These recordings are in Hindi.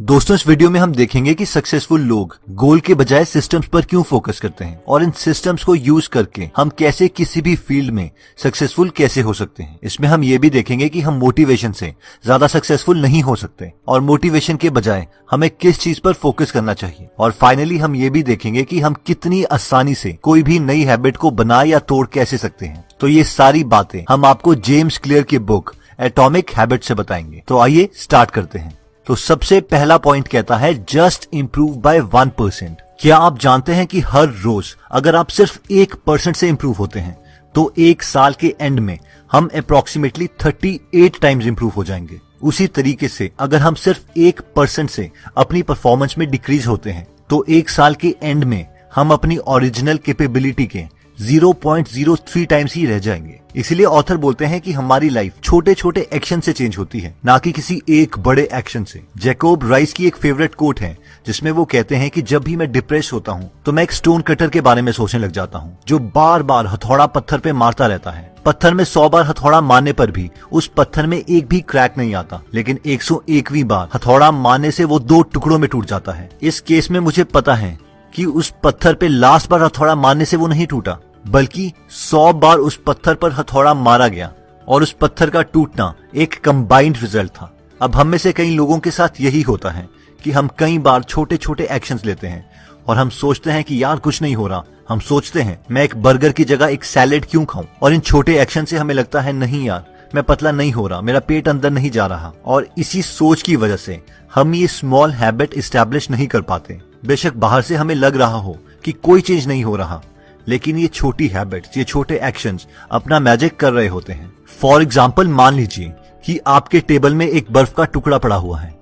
दोस्तों, इस वीडियो में हम देखेंगे कि सक्सेसफुल लोग गोल के बजाय सिस्टम्स पर क्यों फोकस करते हैं और इन सिस्टम्स को यूज करके हम कैसे किसी भी फील्ड में सक्सेसफुल कैसे हो सकते हैं। इसमें हम ये भी देखेंगे कि हम मोटिवेशन से ज्यादा सक्सेसफुल नहीं हो सकते और मोटिवेशन के बजाय हमें किस चीज पर फोकस करना चाहिए। और फाइनली हम ये भी देखेंगे कि हम कितनी आसानी से कोई भी नई हैबिट को बना या तोड़ कैसे सकते हैं। तो ये सारी बातें हम आपको जेम्स क्लियर की बुक एटॉमिक हैबिट से बताएंगे। तो आइए स्टार्ट करते हैं। तो सबसे पहला पॉइंट कहता है जस्ट इंप्रूव बाय 1%। क्या आप जानते हैं कि हर रोज अगर आप सिर्फ 1% से इंप्रूव होते हैं तो एक साल के एंड में हम अप्रोक्सीमेटली 38 टाइम्स इंप्रूव हो जाएंगे। उसी तरीके से अगर हम सिर्फ 1% से अपनी परफॉर्मेंस में डिक्रीज होते हैं तो एक साल के एंड में हम अपनी ओरिजिनल कैपेबिलिटी के 0.03 टाइम्स ही रह जाएंगे। इसीलिए ऑथर बोलते हैं कि हमारी लाइफ छोटे छोटे एक्शन से चेंज होती है, ना कि किसी एक बड़े एक्शन से। जैकोब राइस की एक फेवरेट कोट है जिसमें वो कहते हैं कि जब भी मैं डिप्रेस होता हूँ तो मैं एक स्टोन कटर के बारे में सोचने लग जाता हूँ जो बार बार हथौड़ा पत्थर पे मारता रहता है। पत्थर में 100 बार हथौड़ा मारने पर भी उस पत्थर में एक भी क्रैक नहीं आता, लेकिन 101वीं बार हथौड़ा मारने से वो 2 टुकड़ों में टूट जाता है। इस केस में मुझे पता है कि उस पत्थर पे लास्ट बार हथौड़ा मारने से वो नहीं टूटा, बल्कि 100 बार उस पत्थर पर हथौड़ा मारा गया और उस पत्थर का टूटना एक कंबाइंड रिजल्ट था। अब हम में से कई लोगों के साथ यही होता है कि हम कई बार छोटे छोटे एक्शंस लेते हैं और हम सोचते हैं कि यार कुछ नहीं हो रहा। हम सोचते हैं मैं एक बर्गर की जगह एक सैलेड क्यों खाऊं, और इन छोटे एक्शन से हमें लगता है नहीं यार मैं पतला नहीं हो रहा, मेरा पेट अंदर नहीं जा रहा। और इसी सोच की वजह से हम ये स्मॉल हैबिट इस्टेब्लिश नहीं कर पाते। बेशक बाहर से हमें लग रहा हो कि कोई चेंज नहीं हो रहा, लेकिन ये छोटी हैबिट्स, ये छोटे एक्शंस अपना मैजिक कर रहे होते हैं। फॉर एग्जाम्पल मान लीजिए कि आपके टेबल में एक बर्फ का टुकड़ा पड़ा हुआ है।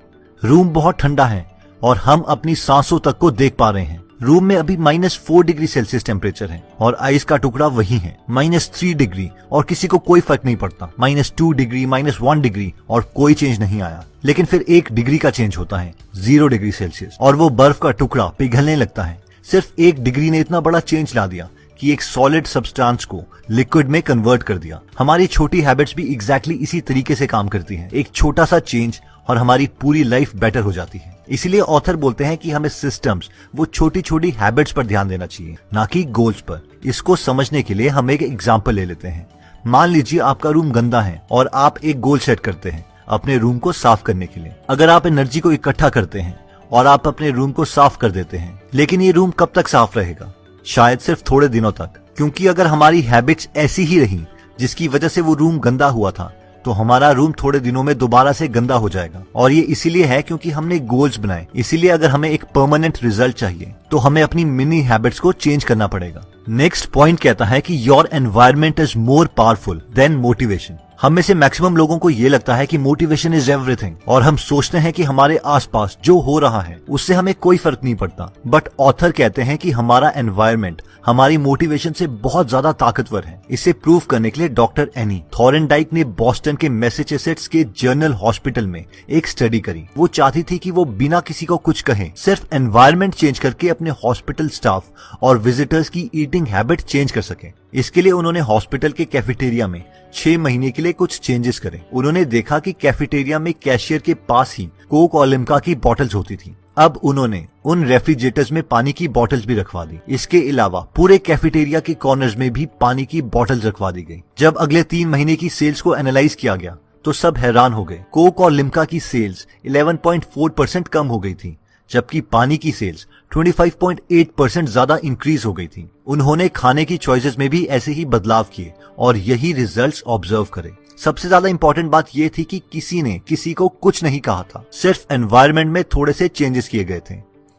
रूम बहुत ठंडा है और हम अपनी सांसों तक को देख पा रहे हैं। रूम में अभी -4 डिग्री सेल्सियस टेम्परेचर है और आइस का टुकड़ा वही है -3 डिग्री, और किसी को कोई फर्क नहीं पड़ता। -2 डिग्री, -1 डिग्री और कोई चेंज नहीं आया। लेकिन फिर 1 डिग्री का चेंज होता है, 0 डिग्री सेल्सियस, और वो बर्फ का टुकड़ा पिघलने लगता है। सिर्फ 1 डिग्री ने इतना बड़ा चेंज ला दिया कि एक सॉलिड सब्सटेंस को लिक्विड में कन्वर्ट कर दिया। हमारी छोटी हैबिट्स भी एग्जैक्टली इसी तरीके से काम करती हैं। एक छोटा सा चेंज और हमारी पूरी लाइफ बेटर हो जाती है। इसीलिए ऑथर बोलते हैं कि हमें सिस्टम्स, वो छोटी छोटी हैबिट्स पर ध्यान देना चाहिए, ना कि गोल्स पर। इसको समझने के लिए हम एक एग्जाम्पल ले लेते हैं। मान लीजिए आपका रूम गंदा है और आप एक गोल सेट करते हैं अपने रूम को साफ करने के लिए। अगर आप एनर्जी को इकट्ठा करते हैं और आप अपने रूम को साफ कर देते हैं, लेकिन ये रूम कब तक साफ रहेगा? शायद सिर्फ थोड़े दिनों तक, क्योंकि अगर हमारी हैबिट्स ऐसी ही रही जिसकी वजह से वो रूम गंदा हुआ था तो हमारा रूम थोड़े दिनों में दोबारा से गंदा हो जाएगा। और ये इसीलिए है क्योंकि हमने गोल्स बनाए। इसीलिए अगर हमें एक परमानेंट रिजल्ट चाहिए तो हमें अपनी मिनी हैबिट्स को चेंज करना पड़ेगा। नेक्स्ट पॉइंट कहता है कि your environment is more powerful than motivation. हम में से मैक्सिमम लोगों को ये लगता है कि मोटिवेशन इज एवरीथिंग, और हम सोचते हैं कि हमारे आसपास जो हो रहा है उससे हमें कोई फर्क नहीं पड़ता। बट ऑथर कहते हैं कि हमारा एनवायरमेंट हमारी मोटिवेशन से बहुत ज्यादा ताकतवर है। इसे प्रूव करने के लिए डॉक्टर एनी थॉर्नडाइक ने बॉस्टन के मैसेचुसेट्स के जनरल हॉस्पिटल में एक स्टडी करी। वो चाहती थी कि वो बिना किसी को कुछ कहे सिर्फ एनवायरमेंट चेंज करके अपने हॉस्पिटल स्टाफ और विजिटर्स की ईटिंग हैबिट चेंज कर सके। इसके लिए उन्होंने हॉस्पिटल के कैफेटेरिया में 6 महीने के लिए कुछ चेंजेस करे। उन्होंने देखा कि कैफेटेरिया में कैशियर के पास ही कोक और लिम्का की बॉटल्स होती थी। अब उन्होंने उन रेफ्रिजरेटर्स में पानी की बॉटल्स भी रखवा दी। इसके अलावा पूरे कैफेटेरिया के कॉर्नर्स में भी पानी की बॉटल्स रखवा दी गई। जब अगले 3 महीने की सेल्स को एनालाइज किया गया तो सब हैरान हो गए। कोक और लिम्का की सेल्स 11.4% कम हो गई थी, जबकि पानी की सेल्स 25.8% ज्यादा इंक्रीज हो गई थी। उन्होंने खाने की चॉइसेस में भी ऐसे ही बदलाव किए और यही रिजल्ट्स ऑब्जर्व करे। सबसे ज्यादा इंपॉर्टेंट बात यह थी कि किसी ने किसी को कुछ नहीं कहा था, सिर्फ एनवायरनमेंट में थोड़े से चेंजेस किए गए थे।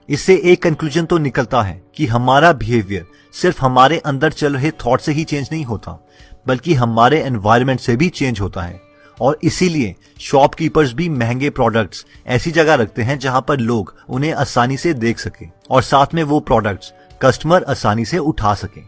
इससे एक कंक्लूजन तो निकलता है कि हमारा बिहेवियर सिर्फ हमारे अंदर चल रहे थॉट से ही चेंज नहीं होता, बल्कि हमारे एनवायरनमेंट से भी चेंज होता है। और इसीलिए शॉपकीपर्स भी महंगे प्रोडक्ट्स ऐसी जगह रखते हैं जहां पर लोग उन्हें आसानी से देख सके और साथ में वो प्रोडक्ट्स कस्टमर आसानी से उठा सके।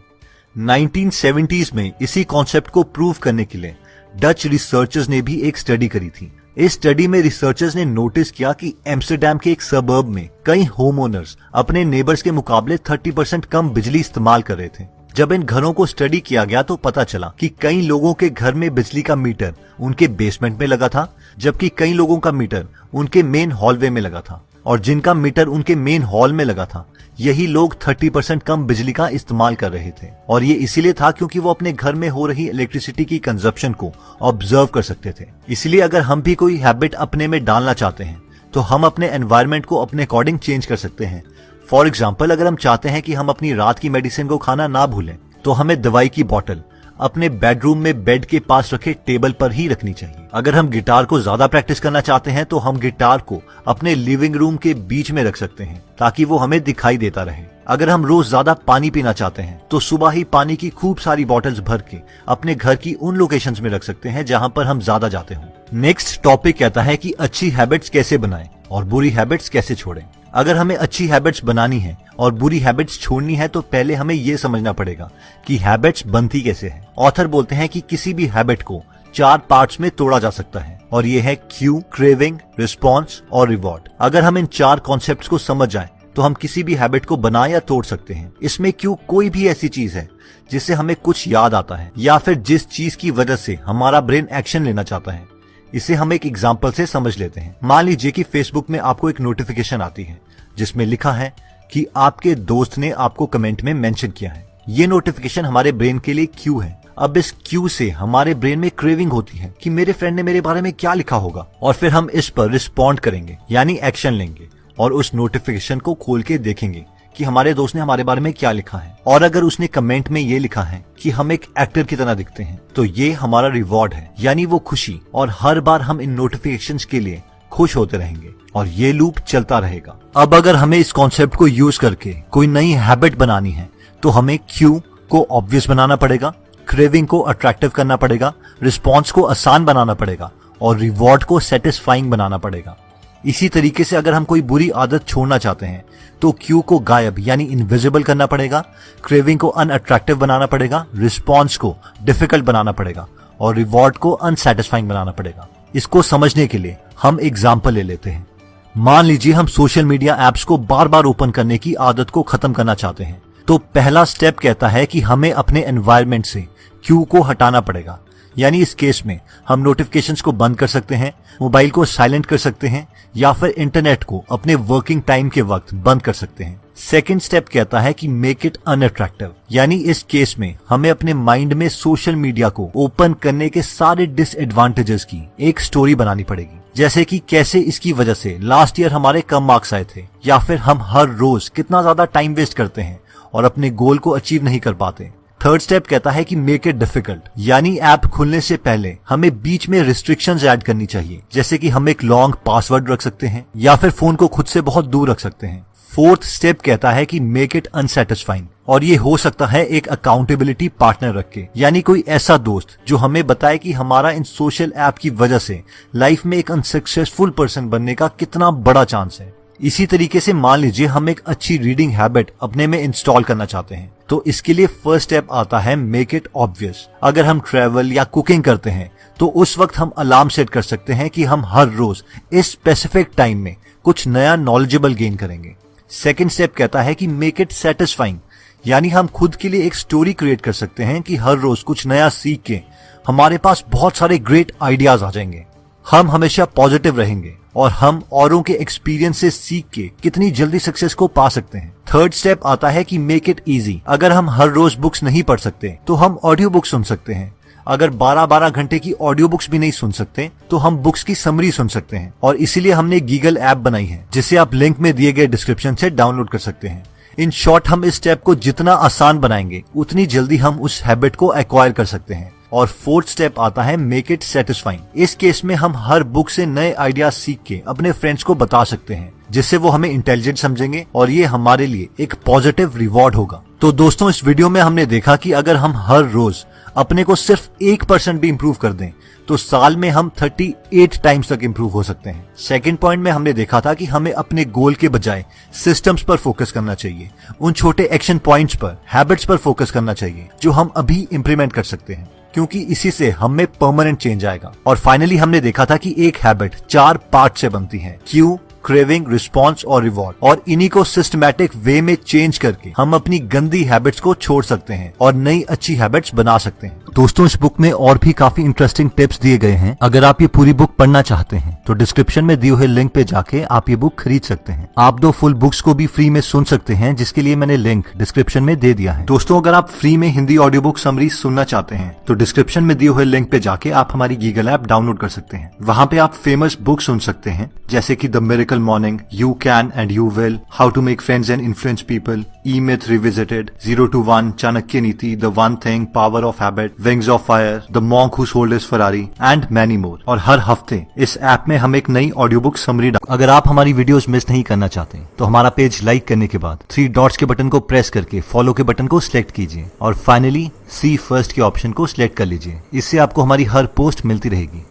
1970s में इसी कॉन्सेप्ट को प्रूव करने के लिए डच रिसर्चर्स ने भी एक स्टडी करी थी। इस स्टडी में रिसर्चर्स ने नोटिस किया कि एम्स्टरडैम के एक सबर्ब में कई होम ओनर्स अपने नेबर्स के मुकाबले 30% कम बिजली इस्तेमाल कर रहे थे। जब इन घरों को स्टडी किया गया तो पता चला कि कई लोगों के घर में बिजली का मीटर उनके बेसमेंट में लगा था, जबकि कई लोगों का मीटर उनके मेन हॉलवे में लगा था। और जिनका मीटर उनके मेन हॉल में लगा था, यही लोग 30% कम बिजली का इस्तेमाल कर रहे थे। और ये इसीलिए था क्योंकि वो अपने घर में हो रही इलेक्ट्रिसिटी की कंजप्शन को ऑब्जर्व कर सकते थे। इसलिए अगर हम भी कोई हैबिट अपने में डालना चाहते हैं तो हम अपने एनवायरनमेंट को अपने अकॉर्डिंग चेंज कर सकते हैं। फॉर एग्जाम्पल, अगर हम चाहते हैं कि हम अपनी रात की मेडिसिन को खाना ना भूलें, तो हमें दवाई की बोतल अपने बेडरूम में बेड के पास रखे टेबल पर ही रखनी चाहिए। अगर हम गिटार को ज्यादा प्रैक्टिस करना चाहते हैं तो हम गिटार को अपने लिविंग रूम के बीच में रख सकते हैं ताकि वो हमें दिखाई देता रहे। अगर हम रोज ज्यादा पानी पीना चाहते हैं तो सुबह ही पानी की खूब सारी बॉटल्स भर के अपने घर की उन लोकेशंस में रख सकते हैं जहां पर हम ज्यादा जाते हों। नेक्स्ट टॉपिक कहता है कि अच्छी हैबिट्स कैसे बनाएं और बुरी हैबिट्स कैसे छोड़ें। अगर हमें अच्छी हैबिट्स बनानी है और बुरी हैबिट्स छोड़नी है तो पहले हमें यह समझना पड़ेगा कि हैबिट्स बनती कैसे है। ऑथर बोलते हैं कि किसी भी हैबिट को 4 पार्ट्स में तोड़ा जा सकता है और ये है क्यू, क्रेविंग, रिस्पॉन्स और रिवॉर्ड। अगर हम इन 4 कॉन्सेप्ट्स को समझ जाएं तो हम किसी भी हैबिट को बना या तोड़ सकते हैं। इसमें क्यू कोई भी ऐसी चीज है जिससे हमें कुछ याद आता है या फिर जिस चीज की वजह से हमारा ब्रेन एक्शन लेना चाहता है। इसे हम एक एग्जाम्पल से समझ लेते हैं। मान लीजिए कि फेसबुक में आपको एक नोटिफिकेशन आती है जिसमें लिखा है कि आपके दोस्त ने आपको कमेंट में मेंशन किया है। ये नोटिफिकेशन हमारे ब्रेन के लिए क्यू है। अब इस क्यू से हमारे ब्रेन में क्रेविंग होती है कि मेरे फ्रेंड ने मेरे बारे में क्या लिखा होगा, और फिर हम इस पर रिस्पॉन्ड करेंगे यानी एक्शन लेंगे और उस नोटिफिकेशन को खोल के देखेंगे कि हमारे दोस्त ने हमारे बारे में क्या लिखा है। और अगर उसने कमेंट में ये लिखा है कि हम एक एक्टर की तरह दिखते हैं तो ये हमारा रिवॉर्ड है यानी वो खुशी, और हर बार हम इन नोटिफिकेशंस के लिए खुश होते रहेंगे और ये लूप चलता रहेगा। अब अगर हमें इस कॉन्सेप्ट को यूज करके कोई नई हैबिट बनानी है तो हमें क्यू को ऑब्वियस बनाना पड़ेगा, क्रेविंग को अट्रैक्टिव करना पड़ेगा, रिस्पॉन्स को आसान बनाना पड़ेगा और रिवॉर्ड को सेटिस्फाइंग बनाना पड़ेगा। इसी तरीके से अगर हम कोई बुरी आदत छोड़ना चाहते हैं तो क्यू को गायब यानी इनविजिबल करना पड़ेगा, क्रेविंग को अनअट्रैक्टिव बनाना पड़ेगा, रिस्पॉन्स को डिफिकल्ट बनाना पड़ेगा और रिवॉर्ड को अनसेटिस्फाइंग बनाना पड़ेगा। इसको समझने के लिए हम एग्जाम्पल ले लेते हैं। मान लीजिए हम सोशल मीडिया एप्स को बार बार ओपन करने की आदत को खत्म करना चाहते हैं, तो पहला स्टेप कहता है कि हमें अपने एनवायरनमेंट से क्यू को हटाना पड़ेगा। यानी इस केस में हम नोटिफिकेशंस को बंद कर सकते हैं, मोबाइल को साइलेंट कर सकते हैं या फिर इंटरनेट को अपने वर्किंग टाइम के वक्त बंद कर सकते हैं। सेकंड स्टेप कहता है कि मेक इट अनअट्रैक्टिव, यानी इस केस में हमें अपने माइंड में सोशल मीडिया को ओपन करने के सारे डिसएडवांटेजेस की एक स्टोरी बनानी पड़ेगी, जैसे कि कैसे इसकी वजह से लास्ट ईयर हमारे कम मार्क्स आए थे या फिर हम हर रोज कितना ज्यादा टाइम वेस्ट करते हैं और अपने गोल को अचीव नहीं कर पाते। थर्ड स्टेप कहता है कि मेक इट डिफिकल्ट, यानी ऐप खुलने से पहले हमें बीच में रिस्ट्रिक्शंस ऐड करनी चाहिए, जैसे कि हम एक लॉन्ग पासवर्ड रख सकते हैं या फिर फोन को खुद से बहुत दूर रख सकते हैं। फोर्थ स्टेप कहता है कि मेक इट अनसेटिस्फाइंग, और ये हो सकता है एक अकाउंटेबिलिटी पार्टनर रख के, यानी कोई ऐसा दोस्त जो हमें बताए कि हमारा इन सोशल ऐप की वजह से लाइफ में एक अनसक्सेसफुल पर्सन बनने का कितना बड़ा चांस है। इसी तरीके से मान लीजिए हम एक अच्छी रीडिंग हैबिट अपने में इंस्टॉल करना चाहते हैं, तो इसके लिए फर्स्ट स्टेप आता है मेक इट ऑब्वियस। अगर हम ट्रैवल या कुकिंग करते हैं तो उस वक्त हम अलार्म सेट कर सकते हैं कि हम हर रोज इस स्पेसिफिक टाइम में कुछ नया नॉलेजेबल गेन करेंगे। सेकेंड स्टेप कहता है कि मेक इट सेटिस्फाइंग, यानी हम खुद के लिए एक स्टोरी क्रिएट कर सकते हैं कि हर रोज कुछ नया सीख के हमारे पास बहुत सारे ग्रेट आइडियाज आ जाएंगे। हम हमेशा पॉजिटिव रहेंगे और हम औरों के एक्सपीरियंस से सीख के कितनी जल्दी सक्सेस को पा सकते हैं। थर्ड स्टेप आता है कि मेक इट इजी। अगर हम हर रोज बुक्स नहीं पढ़ सकते तो हम ऑडियो बुक सुन सकते हैं। अगर 12-12 घंटे की ऑडियो बुक्स भी नहीं सुन सकते तो हम बुक्स की समरी सुन सकते हैं, और इसीलिए हमने गूगल ऐप बनाई है जिसे आप लिंक में दिए गए डिस्क्रिप्शन से डाउनलोड कर सकते हैं। इन शॉर्ट, हम इस स्टेप को जितना आसान बनाएंगे उतनी जल्दी हम उस हैबिट को एक्वायर कर सकते हैं। और फोर्थ स्टेप आता है मेक इट सेटिस्फाइंग। इस केस में हम हर बुक से नए आइडिया सीख के अपने फ्रेंड्स को बता सकते हैं, जिससे वो हमें इंटेलिजेंट समझेंगे और ये हमारे लिए एक पॉजिटिव रिवॉर्ड होगा। तो दोस्तों, इस वीडियो में हमने देखा कि अगर हम हर रोज अपने को सिर्फ 1% भी इम्प्रूव कर दें तो साल में हम 38 टाइम्स तक इम्प्रूव हो सकते हैं। सेकंड पॉइंट में हमने देखा था कि हमें अपने गोल के बजाय सिस्टम्स पर फोकस करना चाहिए, उन छोटे एक्शन पॉइंट्स पर, हैबिट्स पर फोकस करना चाहिए जो हम अभी इम्प्लीमेंट कर सकते हैं, क्योंकि इसी से हम में परमानेंट चेंज आएगा। और फाइनली हमने देखा था कि एक हैबिट 4 पार्ट से बनती है, क्यू, क्रेविंग, रिस्पॉन्स और रिवॉर्ड, और इन्हीं को सिस्टमैटिक वे में चेंज करके हम अपनी गंदी हैबिट्स को छोड़ सकते हैं और नई अच्छी हैबिट्स बना सकते हैं। दोस्तों, इस बुक में और भी काफी इंटरेस्टिंग टिप्स दिए गए हैं। अगर आप ये पूरी बुक पढ़ना चाहते हैं तो डिस्क्रिप्शन में दिए हुए लिंक पे जाके आप ये बुक खरीद सकते हैं। आप 2 फुल बुक्स को भी फ्री में सुन सकते हैं, जिसके लिए मैंने लिंक डिस्क्रिप्शन में दे दिया है। दोस्तों, अगर आप फ्री में हिंदी ऑडियो बुक समरी सुनना चाहते हैं तो डिस्क्रिप्शन में दिए हुए लिंक पे जाके आप हमारी गीगल ऐप डाउनलोड कर सकते हैं। वहां पे आप फेमस बुक सुन सकते हैं, जैसे कि the miracle morning, you can and you will, how to make friends and influence people, E myth revisited, 0 to 1, Chanakya Niti, the one thing, power of habit, wings of fire, the monk who sold his Ferrari and many more. और हर हफ्ते इस ऐप में हम एक नई ऑडियो बुक समरी अगर आप हमारी वीडियोस मिस नहीं करना चाहते तो हमारा पेज लाइक करने के बाद 3 डॉट्स के बटन को प्रेस करके फॉलो के बटन को सिलेक्ट कीजिए और फाइनली सी फर्स्ट के ऑप्शन को सिलेक्ट कर लीजिए। इससे आपको हमारी हर पोस्ट मिलती रहेगी।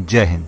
जय हिंद।